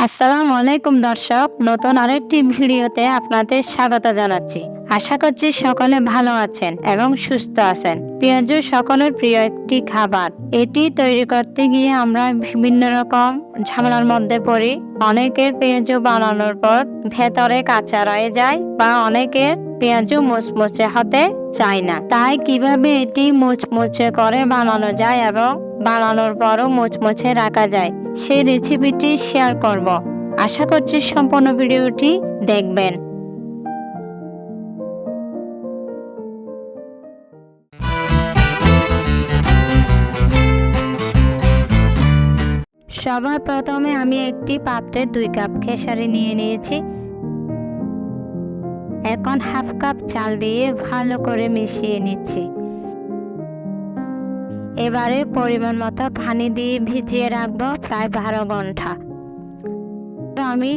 আসসালামু আলাইকুম দর্শক, নতুন আরেকটি ভিডিওতে আপনাদের স্বাগত জানাচ্ছি। আশা করছি সকলে ভালো আছেন এবং সুস্থ আছেন। পেঁয়াজ সকলের প্রিয় একটি খাবার। এটি তৈরি করতে গিয়ে আমরা বিভিন্ন রকম ঝামেলার মধ্যে পড়ি। অনেকের পেঁয়াজ বানানোর পর ভেতরে কাঁচা রয়ে যায় বা অনেকের পেঁয়াজ মুচমুচে হতে চায় না। তাই কিভাবে এটি মুচমুচে করে বানানো যায় এবং বানানোর পরও মুচমুচে রাখা যায় সেই রেসিপিটি শেয়ার করব। আশা করছি সম্পূর্ণ ভিডিওটি দেখবেন। সবার প্রথমে আমি একটি পাত্রে 2 কাপ খেসারি নিয়ে নিয়েছি। এখন হাফ কাপ চাল দিয়ে ভালো করে মিশিয়ে নিচ্ছি। এবারে পরিমাণ মতো পানি দিয়ে ভিজিয়ে রাখবো প্রায় 12 ঘন্টা। আমি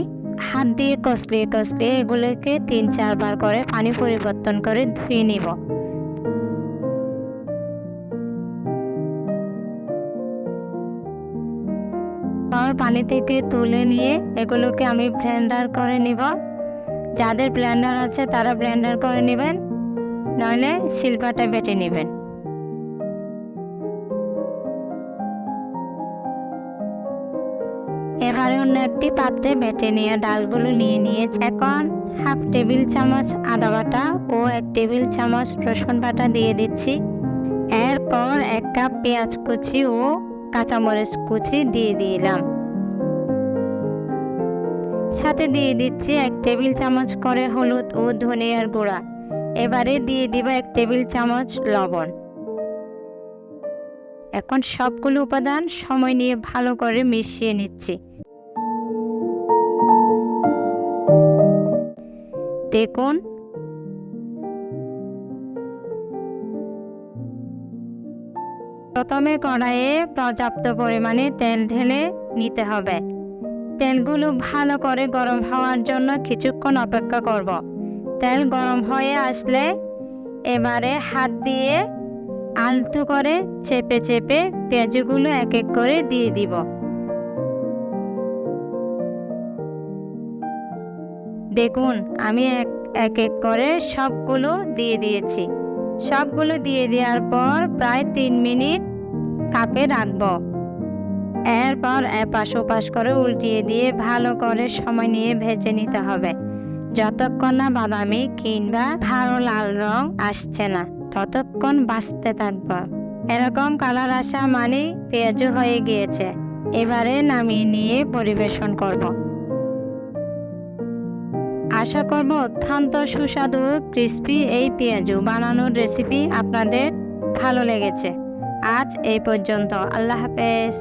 হাত দিয়ে কষলিয়ে এগুলোকে 3-4 বার করে পানি পরিবর্তন করে ধুয়ে নিব। পানি থেকে তুলে নিয়ে এগুলোকে আমি ব্লেন্ডার করে নিব। যাদের ব্লেন্ডার আছে তারা ব্লেন্ডার করে নেবেন, নইলে শিলপাটা বেটে নেবেন। এবারে অন্য একটি পাত্রে বেটে নিয়ে ডালগুলো নিয়ে নিয়েছি। এখন হাফ টেবিল চামচ আদা বাটা ও 1 টেবিল চামচ রসুন বাটা দিয়ে দিচ্ছি। এরপর 1 কাপ পেঁয়াজ কুচি ও কাঁচামরিচ কুচি দিয়ে দিলাম। সাথে দিয়ে দিচ্ছি 1 টেবিল চামচ করে হলুদ ও ধনিয়ার গুঁড়া। এবারে দিয়ে দিব 1 টেবিল চামচ লবণ। এখন সবগুলো উপাদান সময় নিয়ে ভালো করে মিশিয়ে নিচ্ছি। দেখুন প্রথমে কড়াইয়ে পর্যাপ্ত পরিমাণে তেল ঢেলে নিতে হবে। তেলগুলো ভালো করে গরম হওয়ার জন্য কিছুক্ষণ অপেক্ষা করব। তেল গরম হয়ে আসলে এবারে হাত দিয়ে আলতো করে চেপে পেঁয়াজগুলো এক এক করে দিয়ে দিব। দেখুন আমি এক এক করে সবগুলো দিয়ে দিয়েছি। সবগুলো দিয়ে দেওয়ার পর প্রায় 3 মিনিট চাপে রাখবো। এরপর এপাশ ওপাশ করে উল্টিয়ে দিয়ে ভালো করে সময় নিয়ে ভেজে নিতে হবে। যতক্ষণ না বাদামি কিংবা গাঢ় লাল রং আসছে না ততক্ষণ ভাজতে থাকবো। এরকম কালার আসা মানে পেঁয়াজ হয়ে গিয়েছে। এবারে নামিয়ে নিয়ে পরিবেশন করব। আশা করব অত্যন্ত সুস্বাদু ক্রিস্পি এই পেঁয়াজ বানানোর রেসিপি আপনাদের ভালো লেগেছে। আজ এই পর্যন্ত। আল্লাহ হাফেজ।